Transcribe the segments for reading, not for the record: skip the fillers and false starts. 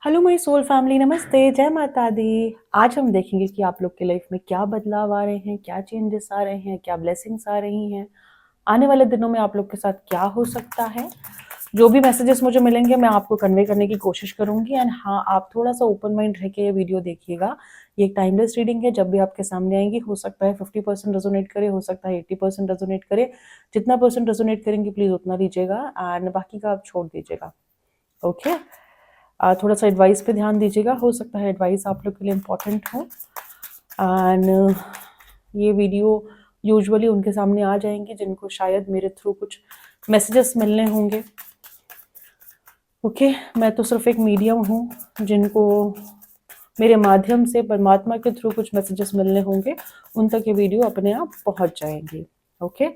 Hello my soul family, नमस्ते, जय माता दी। आज हम देखेंगे कि आप लोग की लाइफ में क्या बदलाव आ रहे हैं, क्या चेंजेस आ रहे हैं, क्या ब्लेसिंग्स आ रही हैं। आने वाले दिनों में आप लोग के साथ क्या हो सकता है। जो भी मैसेजेस मुझे मिलेंगे मैं आपको कन्वे करने की कोशिश करूंगी। एंड हाँ, आप थोड़ा सा ओपन माइंड रह के ये वीडियो देखिएगा। ये एक टाइमलेस रीडिंग है, जब भी आपके सामने आएंगी हो सकता है 50% रेजोनेट करे, हो सकता है 80% रेजोनेट करे। जितना परसेंट रेजोनेट करेंगे प्लीज उतना लीजिएगा एंड बाकी का आप छोड़ दीजिएगा। ओके। थोड़ा सा एडवाइस पे ध्यान दीजिएगा, हो सकता है एडवाइस आप लोग के लिए इम्पोर्टेंट हो। एंड ये वीडियो यूजुअली उनके सामने आ जाएंगी जिनको शायद मेरे थ्रू कुछ मैसेजेस मिलने होंगे। ओके, मैं तो सिर्फ एक मीडियम हूँ जिनको मेरे माध्यम से परमात्मा के थ्रू कुछ मैसेजेस मिलने होंगे, उन तक ये वीडियो अपने आप पहुँच जाएंगी। ओके,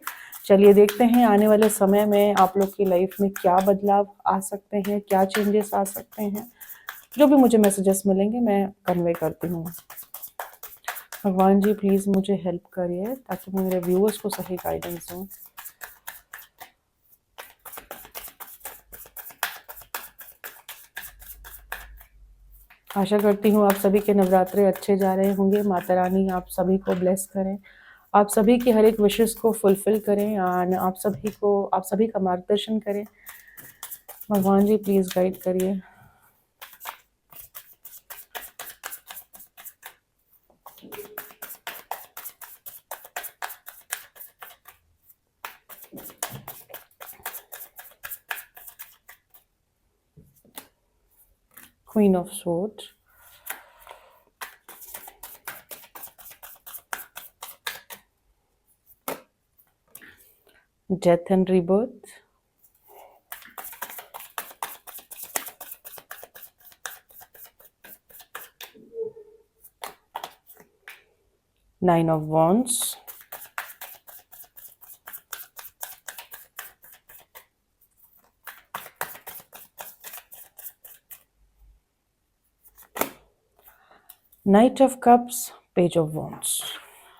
चलिए देखते हैं आने वाले समय में आप लोग की लाइफ में क्या बदलाव आ सकते हैं, क्या चेंजेस आ सकते हैं। जो भी मुझे मैसेजेस मिलेंगे मैं कन्वे करती हूँ। भगवान जी प्लीज़ मुझे हेल्प करिए ताकि मैं मेरे व्यूअर्स को सही गाइडेंस दूँ। आशा करती हूँ आप सभी के नवरात्रे अच्छे जा रहे होंगे। माता रानी आप सभी को ब्लेस करें, आप सभी की हर एक विशेष को फुलफिल करें और आप सभी का मार्गदर्शन करें। भगवान जी प्लीज़ गाइड करिए। Queen of swords, death and rebirth, nine of wands, night of cups, page of wands.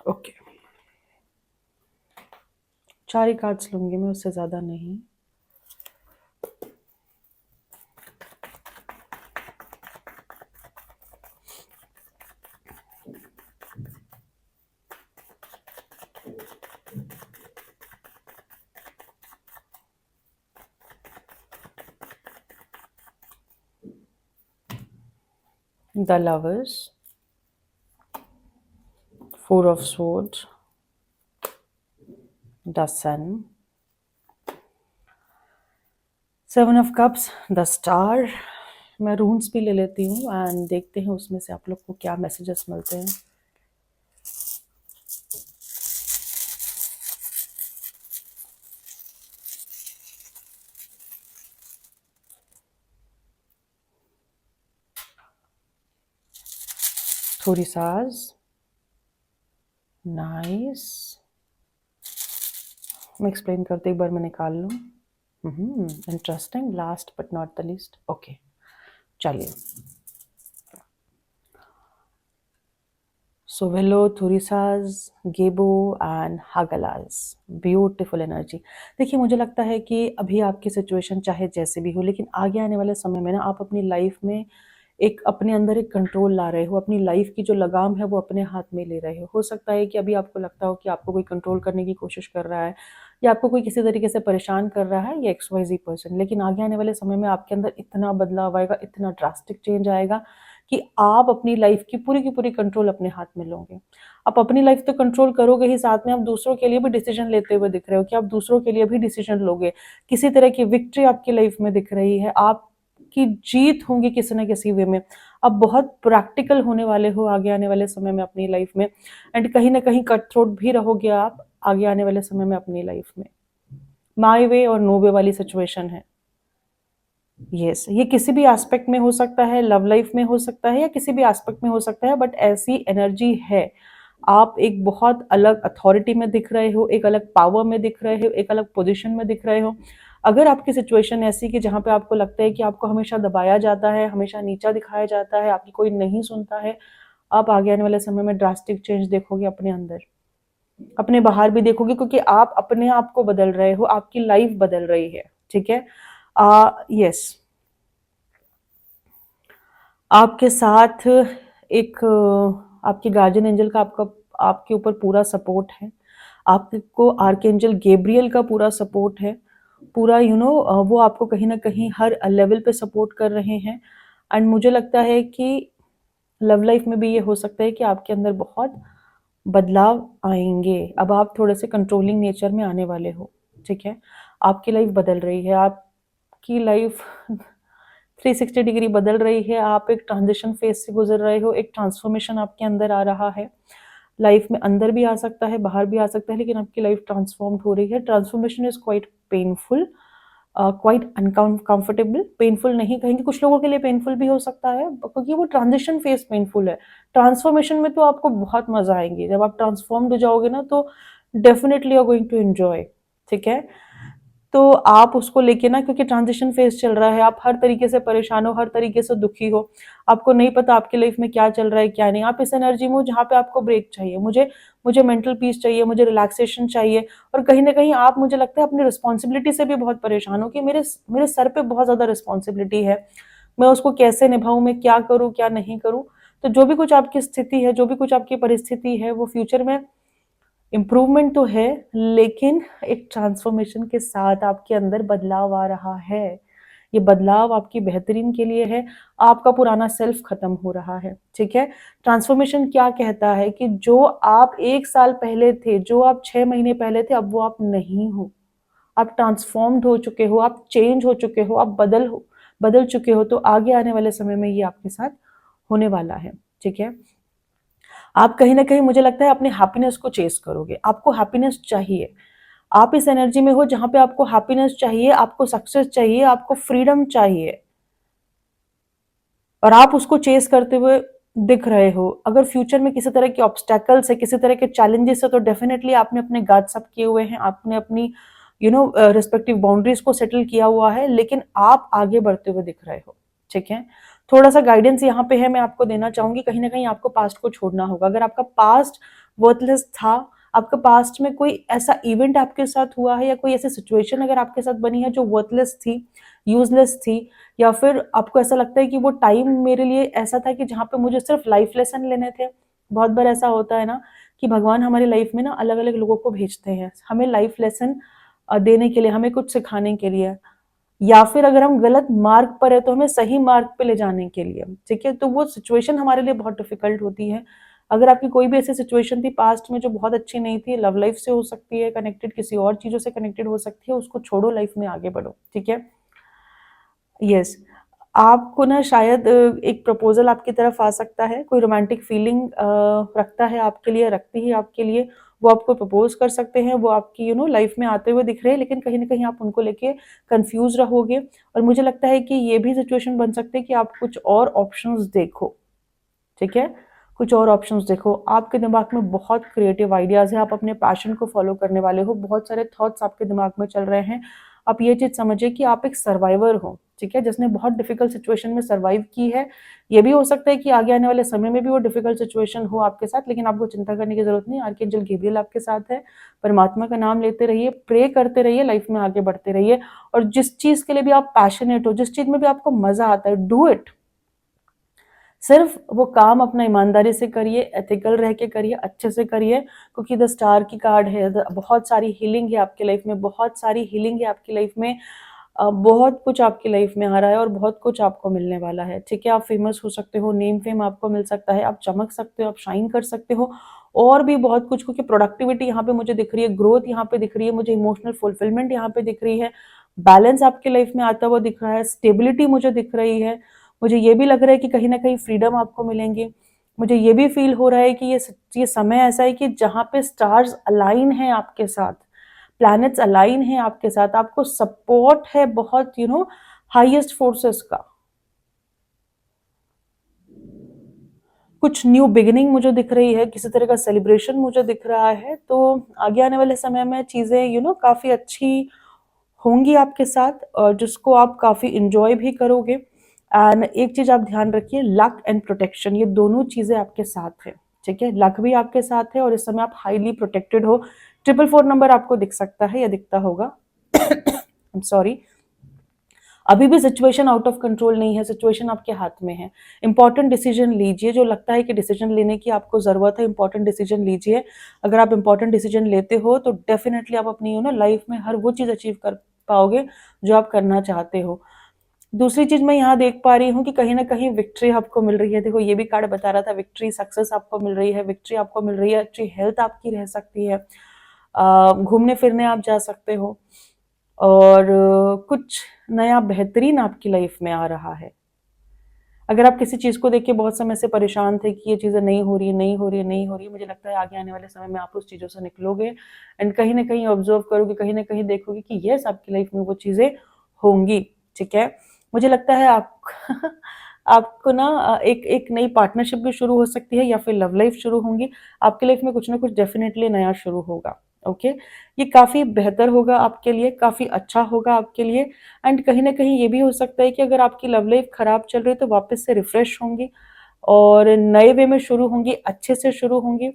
Okay, 4 he cards लूंगी मैं, उससे ज़्यादा नहीं। The Lovers, Four of Swords, the Sun, Seven of Cups, the Star। मैं रून्स भी ले लेती हूँ एंड देखते हैं उसमें से आप लोग को क्या मैसेजेस मिलते हैं। थोड़ी साज, नाइस। मैं एक्सप्लेन करते एक बार मैं निकाल लूँ। Interesting, last but not the least. Okay, चलिए। सो वेलो, थोरीसाज, गेबो एंड हागलाज, ब्यूटिफुल एनर्जी। देखिए मुझे लगता है कि अभी आपकी सिचुएशन चाहे जैसे भी हो, लेकिन आगे आने वाले समय में ना आप अपनी लाइफ में एक अपने अंदर एक कंट्रोल ला रहे हो। अपनी लाइफ की जो लगाम है वो अपने हाथ में ले रहे हो सकता है कि अभी आपको लगता हो कि आपको कोई कंट्रोल करने की कोशिश कर रहा है या आपको कोई किसी तरीके से परेशान कर रहा है या XYZ पर्सन, लेकिन आगे आने वाले समय में आपके अंदर इतना बदलाव आएगा, इतना ड्रास्टिक चेंज आएगा कि आप अपनी लाइफ की पूरी कंट्रोल अपने हाथ में लोगे। आप अपनी लाइफ तो कंट्रोल करोगे ही, साथ में आप दूसरों के लिए भी डिसीजन लेते हुए दिख रहे हो कि आप दूसरों के लिए भी डिसीजन लोगे। किसी तरह की विक्ट्री आपकी लाइफ में दिख रही है, आपकी जीत होंगी किसी न किसी वे में। आप बहुत प्रैक्टिकल होने वाले हो आगे आने वाले समय में अपनी लाइफ में, एंड कहीं ना कहीं कट थ्रोट भी रहोगे आप आगे आने वाले समय में अपनी लाइफ में। माई वे और नो वे वाली सिचुएशन है। यस, ये किसी भी एस्पेक्ट में हो सकता है, लव लाइफ में हो सकता है या किसी भी एस्पेक्ट में हो सकता है, बट ऐसी एनर्जी है। आप एक बहुत अलग अथॉरिटी में दिख रहे हो, एक अलग पावर में दिख रहे हो, एक अलग पोजीशन में दिख रहे हो। अगर आपकी सिचुएशन ऐसी कि जहाँ पे आपको लगता है कि आपको हमेशा दबाया जाता है, हमेशा नीचा दिखाया जाता है, आपकी कोई नहीं सुनता है, आप आगे आने वाले समय में ड्रास्टिक चेंज देखोगे अपने अंदर, अपने बाहर भी देखोगे, क्योंकि आप अपने आप को बदल रहे हो, आपकी लाइफ बदल रही है। ठीक है, यस। आपके साथ एक आपके गार्जियन एंजल का आपके ऊपर पूरा सपोर्ट है। आपको आर्कएंजल गैब्रियल का पूरा सपोर्ट है। पूरा वो आपको कहीं न कहीं हर लेवल पे सपोर्ट कर रहे हैं। एंड मुझे लगता है कि लव लाइफ में भी ये हो सकता है कि आपके अंदर बहुत बदलाव आएँगे। अब आप थोड़े से कंट्रोलिंग नेचर में आने वाले हो, ठीक है? आपकी लाइफ बदल रही है, आपकी लाइफ 360 डिग्री बदल रही है, आप एक ट्रांज़िशन फ़ेज़ से गुज़र रहे हो, एक ट्रांसफ़ॉर्मेशन आपके अंदर आ रहा है। लाइफ में अंदर भी आ सकता है, बाहर भी आ सकता है, लेकिन आपकी लाइफ ट्रांसफ़ॉर्म्ड हो रही है। Transformation is quite painful, quite comfortable. Painful नहीं कहेंगे, कुछ लोगों के लिए पेनफुल भी हो सकता है क्योंकि वो ट्रांज़िशन फ़ेज़ पेनफुल है। ट्रांसफ़ॉर्मेशन में तो आपको बहुत मज़ा आएँगी। जब आप ट्रांसफ़ॉर्म्ड हो जाओगे ना, तो definitely you are going to enjoy, ठीक है? तो आप उसको लेके ना, क्योंकि ट्रांजिशन फेज चल रहा है, आप हर तरीके से परेशान हो, हर तरीके से दुखी हो, आपको नहीं पता आपकी लाइफ में क्या चल रहा है क्या नहीं। आप इस एनर्जी में हो जहाँ पे आपको ब्रेक चाहिए। मुझे मुझे मेंटल पीस चाहिए, मुझे रिलैक्सेशन चाहिए। और कहीं ना कहीं आप, मुझे लगता है, अपनी रिस्पॉन्सिबिलिटी से भी बहुत परेशान हो कि मेरे मेरे सर पे बहुत ज़्यादा रिस्पॉन्सिबिलिटी है, मैं उसको कैसे निभाऊं, मैं क्या करूं क्या नहीं करूं। तो जो भी कुछ आपकी स्थिति है, जो भी कुछ आपकी परिस्थिति है, वो फ्यूचर में इम्प्रूवमेंट तो है, लेकिन एक ट्रांसफॉर्मेशन के साथ आपके अंदर बदलाव आ रहा है। ये बदलाव आपकी बेहतरीन के लिए है। आपका पुराना सेल्फ खत्म हो रहा है, ठीक है? ट्रांसफॉर्मेशन क्या कहता है कि जो आप 1 साल पहले थे, जो आप 6 महीने पहले थे, अब वो आप नहीं हो। आप ट्रांसफॉर्म्ड हो चुके हो, आप चेंज हो चुके हो, आप बदल चुके हो। तो आगे आने वाले समय में ये आपके साथ होने वाला है, ठीक है? आप कहीं न कहीं, मुझे लगता है, अपने हैप्पीनेस को चेज़ करोगे। आपको हैप्पीनेस चाहिए। आप इस एनर्जी में हो जहाँ पे आपको हैप्पीनेस चाहिए, आपको सक्सेस चाहिए, आपको फ्रीडम चाहिए, और आप उसको चेज़ करते हुए दिख रहे हो। अगर फ्यूचर में किसी तरह के ऑब्स्टैकल्स है, किसी तरह के चैलेंजेस है, तो डेफिनिटली आपने अपने गार्ड्स अप किए हुए हैं, आपने अपनी रिस्पेक्टिव बाउंड्रीज को सेटल किया हुआ है, लेकिन आप आगे बढ़ते हुए दिख रहे हो, ठीक है? थोड़ा-सा गाइडेंस यहाँ पे है, मैं आपको देना चाहूँगी। कहीं न कहीं आपको पास्ट को छोड़ना होगा। अगर आपका पास्ट वर्थलेस था, आपका पास्ट में कोई ऐसा इवेंट आपके साथ हुआ है या कोई ऐसी सिचुएशन अगर आपके साथ बनी है जो वर्थलेस थी, यूज़लेस थी, या फिर आपको ऐसा लगता है कि वो टाइम मेरे लिए ऐसा था कि जहाँ पे मुझे सिर्फ लाइफ लेसन लेने थे। बहुत बार ऐसा होता है ना कि भगवान हमारी लाइफ में ना अलग-अलग लोगों को भेजते हैं, हमें लाइफ लेसन देने के लिए, हमें कुछ सिखाने के लिए, या फिर अगर हम गलत मार्ग पर है तो हमें सही मार्ग पे ले जाने के लिए, ठीक है? तो वो सिचुएशन हमारे लिए बहुत डिफिकल्ट होती है। अगर आपकी कोई भी ऐसी सिचुएशन थी पास्ट में जो बहुत अच्छी नहीं थी, लव लाइफ से हो सकती है कनेक्टेड, किसी और चीज़ों से कनेक्टेड हो सकती है, उसको छोड़ो, लाइफ में आगे बढ़ो, ठीक है? यस। आपको ना शायद एक प्रपोज़ल आपकी तरफ आ सकता है, कोई रोमांटिक फीलिंग रखता है आपके लिए, रखती है आपके लिए, वो आपको प्रपोज़ कर सकते हैं, वो आपकी लाइफ़ में आते हुए दिख रहे हैं, लेकिन कहीं न कहीं आप उनको लेके कन्फ्यूज़ रहोगे। और मुझे लगता है कि ये भी सिचुएशन बन सकती है कि आप कुछ और ऑप्शंस देखो, ठीक है? कुछ और ऑप्शंस देखो। आपके दिमाग में बहुत क्रिएटिव आइडियाज़ हैं, आप अपने पैशन को फ़ॉलो करने वाले हो, बहुत सारे थॉट्स आपके दिमाग में चल रहे हैं। आप ये चीज़ समझिए कि आप एक सर्वाइवर हो, ठीक है? जिसने बहुत डिफ़िकल्ट सिचुएशन में सर्वाइव की है। ये भी हो सकता है कि आगे आने वाले समय में भी वो डिफ़िकल्ट सिचुएशन हो आपके साथ, लेकिन आपको चिंता करने की ज़रूरत नहीं है। आर्कएंजल गैब्रियल आपके साथ है। परमात्मा का नाम लेते रहिए, प्रे करते रहिए, लाइफ़ में आगे बढ़ते रहिए, और जिस चीज़ के लिए भी आप पैशनेट हो, जिस चीज़ में भी आपको मज़ा आता है, डू इट। सिर्फ वो काम अपना ईमानदारी से करिए, एथिकल रह के करिए, अच्छे से करिए, क्योंकि द स्टार की कार्ड है। बहुत सारी हीलिंग है आपकी लाइफ में, बहुत सारी हीलिंग है आपकी लाइफ में। बहुत कुछ आपकी लाइफ में आ रहा है और बहुत कुछ आपको मिलने वाला है, ठीक है? आप फेमस हो सकते हो, नेम फेम आपको मिल सकता है, आप चमक सकते हो, आप शाइन कर सकते हो, और भी बहुत कुछ, क्योंकि प्रोडक्टिविटी यहाँ पे मुझे दिख रही है, ग्रोथ यहाँ पे दिख रही है, मुझे इमोशनल फुलफिलमेंट यहाँ पे दिख रही है, बैलेंस आपकी लाइफ में आता हुआ दिख रहा है, स्टेबिलिटी मुझे दिख रही है। मुझे ये भी लग रहा है कि कहीं न कहीं फ्रीडम आपको मिलेंगी। मुझे ये भी फ़ील हो रहा है कि ये समय ऐसा है कि जहाँ पे स्टार्स अलाइन हैं आपके साथ, प्लैनेट्स अलाइन हैं आपके साथ, आपको सपोर्ट है बहुत, हाईएस्ट फोर्सेस का। कुछ न्यू बिगिनिंग मुझे दिख रही है, किसी तरह का सेलिब्रेशन मुझे दिख रहा है, तो आगे आने वाले समय में चीज़ें काफ़ी अच्छी होंगी आपके साथ, और जिसको आप काफ़ी एन्जॉय भी करोगे। एंड एक चीज़ आप ध्यान रखिए, लक एंड प्रोटेक्शन, ये दोनों चीज़ें आपके साथ है, ठीक है? लक भी आपके साथ है और इस समय आप हाईली प्रोटेक्टेड हो। 444 नंबर आपको दिख सकता है या दिखता होगा। I am sorry. अभी भी सिचुएशन आउट ऑफ कंट्रोल नहीं है, सिचुएशन आपके हाथ में है। इंपॉर्टेंट डिसीजन लीजिए, जो लगता है कि डिसीजन लेने की आपको ज़रूरत है, इंपॉर्टेंट डिसीजन लीजिए। अगर आप इंपॉर्टेंट डिसीजन लेते हो तो डेफिनेटली आप अपनी लाइफ में हर वो चीज़ अचीव कर पाओगे जो आप करना चाहते हो। दूसरी चीज़ मैं यहाँ देख पा रही हूँ कि कहीं न कहीं विक्ट्री आपको मिल रही है। देखो ये भी कार्ड बता रहा था, विक्ट्री, सक्सेस आपको मिल रही है, विक्ट्री आपको मिल रही है, अच्छी हेल्थ आपकी रह सकती है। घूमने-फिरने आप जा सकते हो और कुछ नया बेहतरीन आपकी लाइफ में आ रहा है। अगर आप किसी चीज़ को देख के बहुत समय से परेशान थे कि ये चीज़ें नहीं हो रही है, नहीं हो रही है, नहीं हो रही है, मुझे लगता है आगे आने वाले समय में आप उस चीज़ों से निकलोगे एंड कहीं न कहीं ऑब्ज़र्व करोगे, कहीं न कहीं देखोगे कि येस आपकी लाइफ में वो चीज़ें होंगी, ठीक है? मुझे लगता है आप आपको ना एक एक नई पार्टनरशिप भी शुरू हो सकती है या फिर लव लाइफ शुरू होंगी। आपकी लाइफ में कुछ ना कुछ डेफ़िनेटली नया शुरू होगा, ओके? ये काफ़ी बेहतर होगा आपके लिए, काफ़ी अच्छा होगा आपके लिए एंड कहीं न कहीं ये भी हो सकता है कि अगर आपकी लव लाइफ खराब चल रही है तो वापस से रिफ्रेश होंगी और नए वे में शुरू होंगी, अच्छे से शुरू होंगी।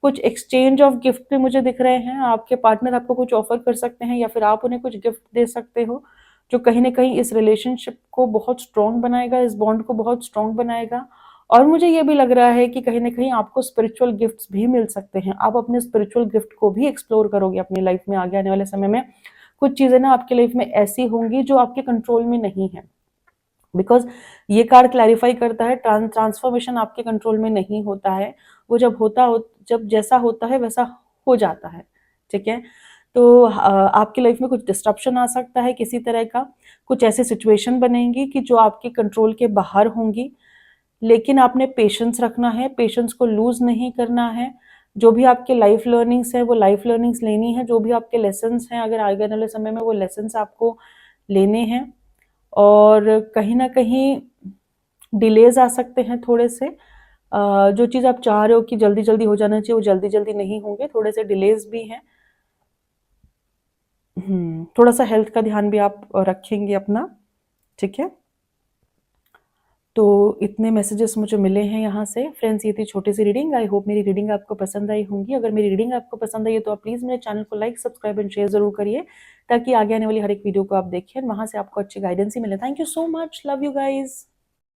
कुछ एक्सचेंज ऑफ गिफ्ट भी मुझे दिख रहे हैं, आपके पार्टनर आपको कुछ ऑफ़र कर सकते हैं या फिर आप उन्हें कुछ गिफ्ट दे सकते हो, जो कहीं न कहीं इस रिलेशनशिप को बहुत स्ट्रॉन्ग बनाएगा, इस बॉन्ड को बहुत स्ट्रॉन्ग बनाएगा। और मुझे ये भी लग रहा है कि कहीं न कहीं आपको स्पिरिचुअल गिफ्ट्स भी मिल सकते हैं। आप अपने स्पिरिचुअल गिफ्ट को भी एक्सप्लोर करोगे अपनी लाइफ में आगे आने वाले समय में। कुछ चीज़ें ना आपकी लाइफ में ऐसी होंगी जो आपके कंट्रोल में नहीं है। बिकॉज़ ये कार्ड क्लैरिफ़ाई करता है ट्रांसफ़ॉर्मेशन आपके कंट्रोल में नहीं होता है। वो जब जैसा होता है वैसा हो जाता है, ठीक है? तो आपकी लाइफ़ में कुछ डिस्ट्रप्शन आ सकता है किसी तरह का, कुछ ऐसी सिचुएशन बनेंगी कि जो आपके कंट्रोल के बाहर होंगी, लेकिन आपने पेशेंस रखना है, पेशेंस को लूज़ नहीं करना है। जो भी आपके लाइफ़ लर्निंग्स हैं, वो लाइफ़ लर्निंग्स लेनी है, जो भी आपके लेसन्स हैं, अगर आगे आने वाले समय में वो लेसन्स आपको लेने हैं और कहीं न कहीं डिलेज़ आ सकते हैं थोड़े से। जो चीज़ आप चाह रहे हो कि जल्दी-जल्दी हो जाना चाहिए, वो जल्दी-जल्दी नहीं होंगे, थोड़े से डिलेज़ भी हैं। थोड़ा-सा हेल्थ का ध्यान भी आप रखेंगे अपना, ठीक है? तो इतने मैसेजेस मुझे मिले हैं यहाँ से। फ्रेंड्स ये थी छोटी-सी रीडिंग, आई होप मेरी रीडिंग आपको पसंद आई होंगी। अगर मेरी रीडिंग आपको पसंद आई है तो आप प्लीज़ मेरे चैनल को लाइक, सब्सक्राइब एंड शेयर ज़रूर करिए, ताकि आगे आने वाली हर एक वीडियो को आप देखें और वहाँ से आपको अच्छी गाइडेंस ही मिले। Thank you so much, love you guys.